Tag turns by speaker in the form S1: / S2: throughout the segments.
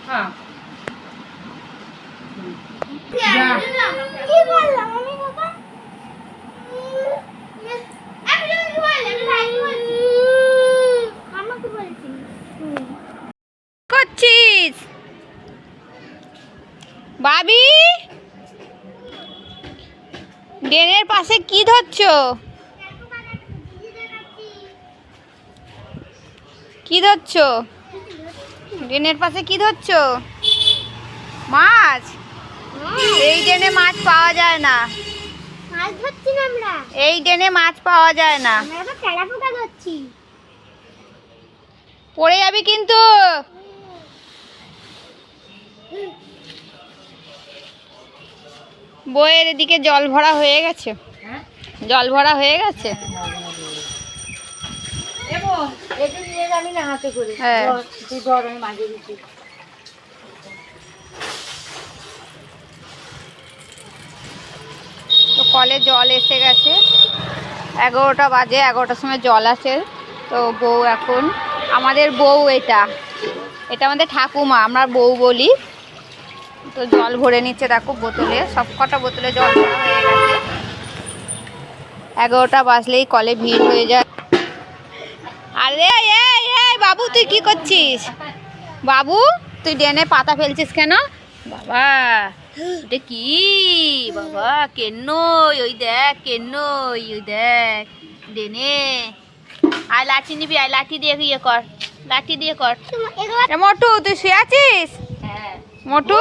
S1: হ্যাঁ করছিস বাবি? ড্রেনের পাশে কি ধরছো? কি ধরছো? ড্রেনের পাশে কি ধরছো? মাছ? এই ড্রেনে মাছ পাওয়া যায় না।
S2: মাছ ধরছি না আমরা।
S1: এই ড্রেনে মাছ পাওয়া যায় না।
S2: আমরা তো তেলাপোকা ধরছি।
S1: পড়ে যাবি কিন্তু। বইয়ের এদিকে জল ভরা হয়ে গেছে। জল ভরা হয়ে গেছে। হ্যাঁ তো কলে জল এসে গেছে। 11টা বাজে, 11টার সময় জল আসে। তো বউ এখন আমাদের বউ, এটা আমাদের ঠাকুমা, আমরা বউ বলি। তো জল ভরে নিচ্ছে, দেখো বোতলে, সব কটা বোতলে জল ভরা হয়ে গেছে। 11টা বাজলেই কলে ভিড় হয়ে যায়। আরে এই বাবু, তুই কি করছিস? বাবু, তুই ড্রেনে পাতা ফেলছিস কেন? বাবা এটা কি? বাবা কেন? ওই দেখ কেন, ওই দেখ ড্রেনে। আয় লাঠি নিবি, আয় লাঠি দিয়ে ইয়ে কর, লাঠি দিয়ে কর। মোটু, তুই শুয়ে আছিস? মোটু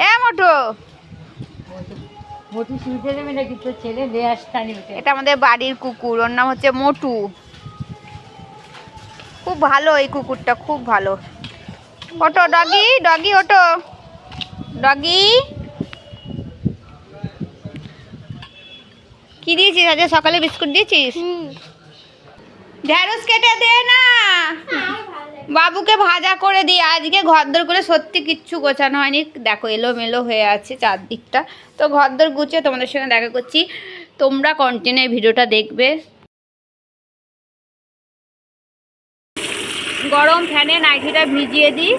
S1: এ মোটু, এটা আমাদের বাড়ির কুকুর, ওর নাম হচ্ছে মোটু। খুব ভালো এই কুকুরটা, খুব ভালো। ওটো ডগি, ডগি ওটো, ডগি। কি দিয়েছিস আজকে সকালে? বিস্কুট দিয়েছিস? ঢেঁড়স কেটে দে না, বাবুকে ভাজা করে দিই। আজকে ঘরদোর করে সত্যি কিচ্ছু গোছানো হয়নি, দেখো এলোমেলো হয়ে আছে চারদিকটা। তো ঘরদোর গুছিয়ে তোমাদের সঙ্গে দেখা করছি, তোমরা কন্টিনিউ ভিডিওটা দেখবে। গরম ফ্যানে নাইটিটা ভিজিয়ে দিই,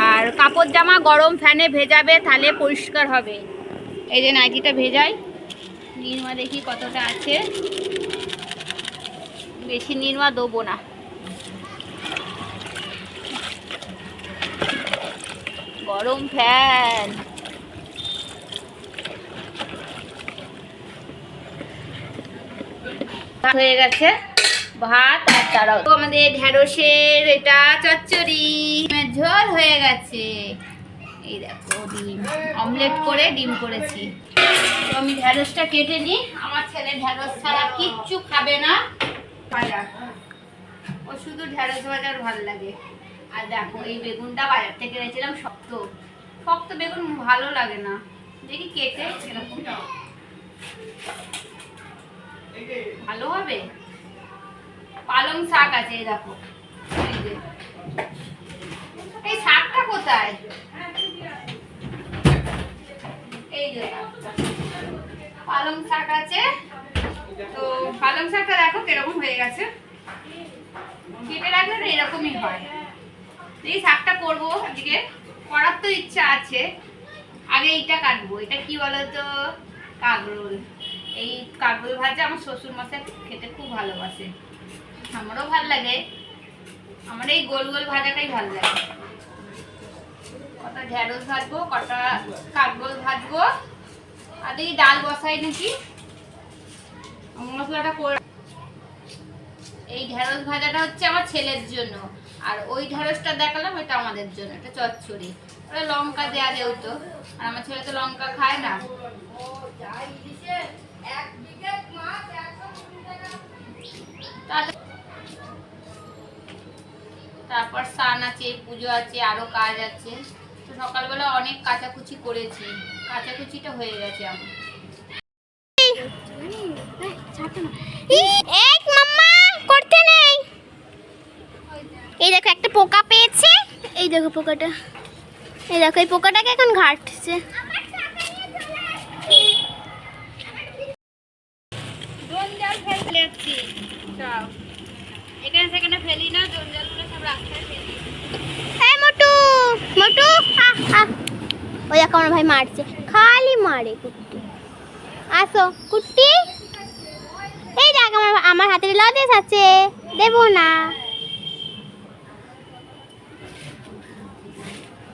S1: আর কাপড় জামা গরম ফ্যানে ভেজাবে, তাহলে পরিষ্কার হবে। এই যে নাইটিটা ভেজাই, নিরমা দেখি কতটা আছে, বেশি নিরমা দেবো না। গরম ফ্যান হয়ে গেছে, ভাত আর তারাও আমাদের ঢেঁড়সের এটা চচ্চড়ি ঝোল হয়ে গেছে। এই দেখো ডিম অমলেট করে ডিম করেছি। তো আমি ঢেঁড়সটা কেটে নিই, আমার ছেলে ঢেঁড়স ছাড়া কিচ্ছু খাবে না, ভাজা, ও শুধু ঢেঁড়স ভাজার ভালো লাগে। আর দেখো এই বেগুনটা বাজার থেকে এনেছিলাম, শক্ত শক্ত বেগুন ভালো লাগে না, দেখি কেটে এরকম ভালো হবে। পালং শাক আছে, এই দেখো, এই শাকটা কোথায়? এই যে পালং শাক আছে, তো পালং শাকটা দেখো কিরকম হয়ে গেছে, কেটে রাখলে না এরকমই হয়। এই শাকটা করবো আজকে, করার তো ইচ্ছা আছে। আগে এইটা কাটবো, এটা কি বলতো, কাঁকরোল। এই কাঁকরোল ভাজা আমার শ্বশুর মশাই খেতে খুব ভালোবাসে, আমারও ভাল লাগে। আমার এই গোল গোল ভাজাটাই ভাল লাগে। কটা ঢেঁড়স ভাজবো, কটা কাঁকরোল ভাজবো, আর দেখি ডাল বসাই নাকি, মশলাটা করে। এই ঢেঁড়স ভাজাটা হচ্ছে আমার ছেলের জন্য, আর ওই ঢেঁড়সটা দেখালাম এটা আমাদের জন্য, এটা চচ্চড়ি। ওটা লঙ্কা দেওয়া যেহেতু, আর আমার ছেলে তো লঙ্কা খায় না। তারপর স্নান আছে, পুজো আছে, আরো কাজ আছে। তো সকালবেলা অনেক কাচাকুচি করেছি, কাচাকুচিটা হয়ে গেছে আমার।
S2: এই দেখো একটা পোকা পেয়েছে, এই দেখো পোকাটা, এই দেখো এই পোকাটাকে এখন ঘাটছে।
S1: এখানে সেখানে ফেলি না, জঞ্জালগুলো সব রাস্তায় ফেলি।
S2: এই মোটু মোটু ওই দেখো আমার ভাই মারছে, খালি মারে কুট্টি। আসো কুট্টি, এই দেখ আমার হাতে লজেস আছে, দেবো না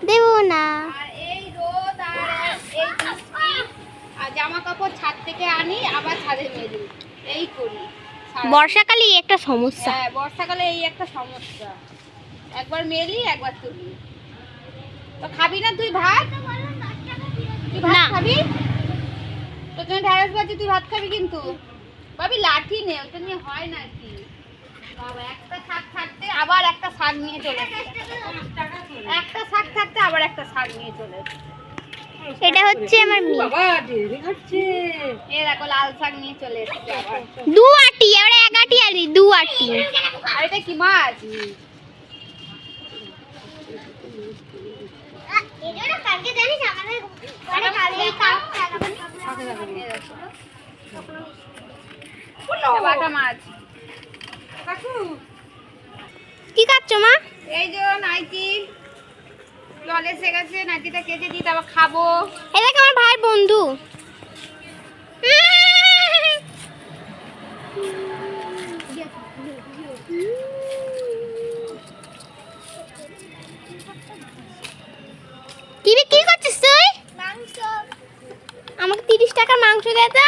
S2: দেবো না।
S1: আর এই রোদ আর এই বৃষ্টি আর জামা কাপড় ছাদ থেকে আনি আবার ছাদে মেলি, এই করি সারা-
S2: বর্ষাকালে এই একটা সমস্যা।
S1: হ্যাঁ, বর্ষাকালে এই একটা সমস্যা, একবার মেলি একবার তুলি। তো খাবি না তুই ভাত? তুই ভাত
S2: না।
S1: খাবি? তোর জন্য ঢ্যাঁড়স ভাজি, তুই ভাত খাবি কিন্তু। ভাবি লাঠি নে, ওটা নিয়ে হয় নাকি বাবা? একটা শাক থাকতে আবার একটা শাক নিয়ে চলে এসেছে। একটা শাক থাকতে আবার একটা শাক নিয়ে চলে এসেছে।
S2: এটা হচ্ছে আমার মেয়ে।
S1: এই দেখো লাল শাক নিয়ে চলে এসেছে আবার।
S2: দু আটি, এবারে এক আটি আনি, দু আটি।
S1: আর এটা কি মাছ? বাটা মাছ।
S2: কি খাচ্ছ মা?
S1: এই যে নাইটি জল এসে গেছে, নাইটিটা কেটে দিই তারপর খাবো।
S2: এই দেখ আমার ভাইয়ের বন্ধু। কি বিক্রি করছিস তুই? মাংস। আমাকে 30 টাকার মাংস দে তো।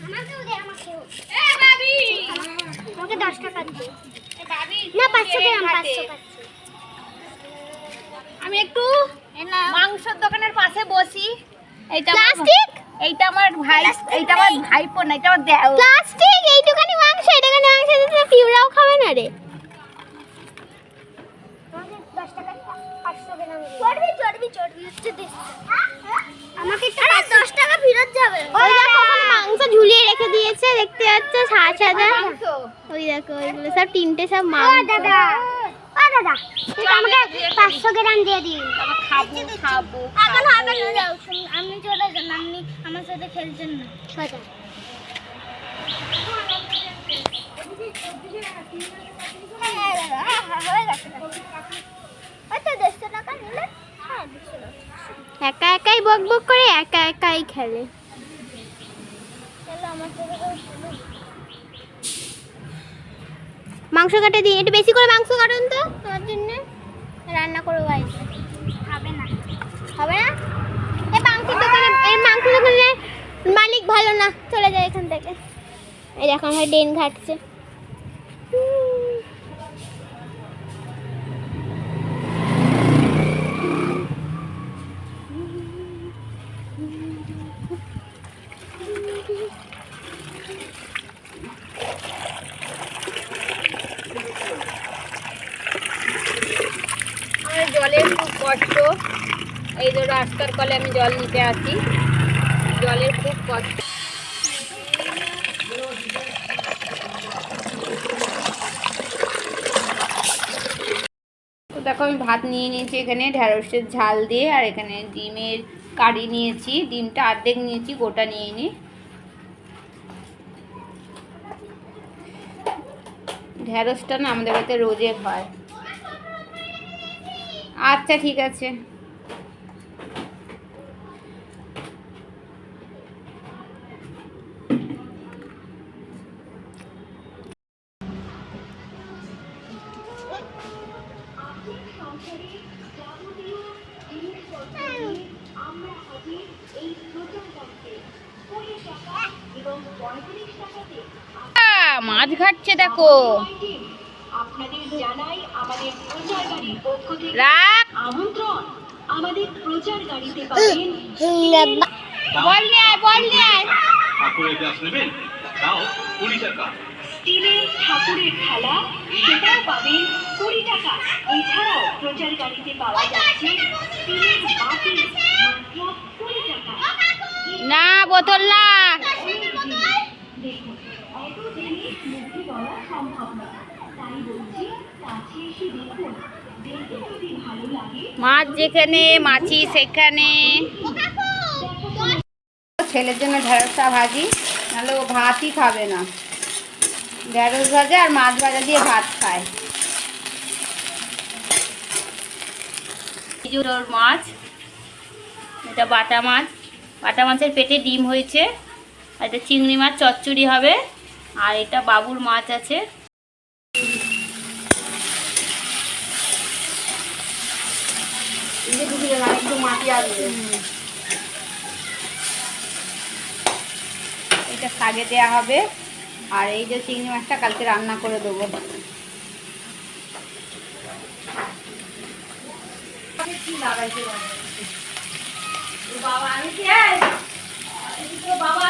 S2: আমাকেও দে, আমাকেও।
S1: এ ভাবি,
S2: আমাকে 10 টাকা দে।
S1: এ ভাবি,
S2: না 500
S1: এই
S2: গ্রাম,
S1: হাতে।
S2: 500
S1: আমি একটু মাংসের দোকানের পাশে বসি। এইটা
S2: প্লাস্টিক?
S1: এইটা আমার ভাই, এইটা আমার ভাইপো না, এটা আমার দেও।
S2: প্লাস্টিক, এইটুখানি মাংস, এইটুখানি মাংস দিতে পিউরাও খাবে না রে। আমাকে 10 টাকা ফেরত যাবে। ওই দেখো ওখানে মাংস ঝুলিয়ে রেখে দিয়েছে, দেখতে পাচ্ছ সাদা সাদা।
S1: মাংস।
S2: ওই দেখো ওইগুলো সব তিনটে সব মাংস। দাদা এটা আমাকে 500 গ্রাম দিয়ে দিন।
S1: আমার খাবো খাবো।
S2: এখন হবে না, যাও আপনি চলে যান, আপনি আমার সাথে খেলছেন না। সোজা একা একাই বক বক করে, একা একাই খেলে। মাংস কাটে দিন, একটু বেশি করে মাংস কাটুন তো তোমার জন্য, রান্না করবো বাড়িতে। হবে না, হবে না? এই মাংসের দোকানে, এই মাংস দোকানের মালিক ভালো না, চলে যায় এখান থেকে। এই দেখো আমার ডেন ঘাটছে।
S1: আমার জলের খুব কষ্ট। এই যে রাস্তার কলে আমি জল নিতে আসি, জলের খুব কষ্ট। তো দেখো আমি ভাত নিয়ে নিয়েছি এখানে ঢ্যাঁড়সের ঝাল দিয়ে, আর এখানে ডিমের কারি নিয়েছি, ডিমটা অর্ধেক নিয়েছি, গোটা নিয়ে নি। ঢ্যাঁড়সটা না আমাদের বাড়িতে রোজে হয়। আচ্ছা ঠিক আছে। মাছ ঘাটছে দেখো।
S3: আপনাদের জানাই আমাদের প্রচার গাড়ির পক্ষ থেকে
S1: রাখ
S3: আমন্ত্রণ। আমাদের প্রচার গাড়িতে পাবেন
S1: বল নিয়ে আয়, বল নিয়ে আয়।
S4: ঠাকুরের গ্লাস নেবেন? তাও 20 টাকা।
S3: স্টিলের ঠাকুরের থালা, সেটাও পাবেন 20 টাকা। এছাড়াও প্রচার গাড়িতে পাওয়া যাচ্ছে স্টিলের বাটি, মাত্র 20 টাকা।
S1: না বোতল না।
S3: দেখুন, এত জিনিস মুখে বলা সম্ভব নয়, তাই বলছি কাছে এসে দেখুন। দেখতে যদি ভালো লাগে
S1: মাছ যেখানে মাছি সেখানে। ছেলের জন্য ঢেঁড়সটা ভাজি, নাহলে ও ভাতই খাবে না। ঢেঁড়স ভাজা আর মাছ ভাজা দিয়ে ভাত খায়। যে ওর মাছ, এটা বাটা মাছ, বাটা মাছের পেটে ডিম হয়েছে। আর এটা চিংড়ি মাছ চচ্চড়ি হবে। আর এটা বাবুর মাছ আছে। এটা শাকে দেওয়া হবে। আর এই যে চিংড়ি মাছটা কালকে রান্না করে দেবো। বাবা আমি কি বাবা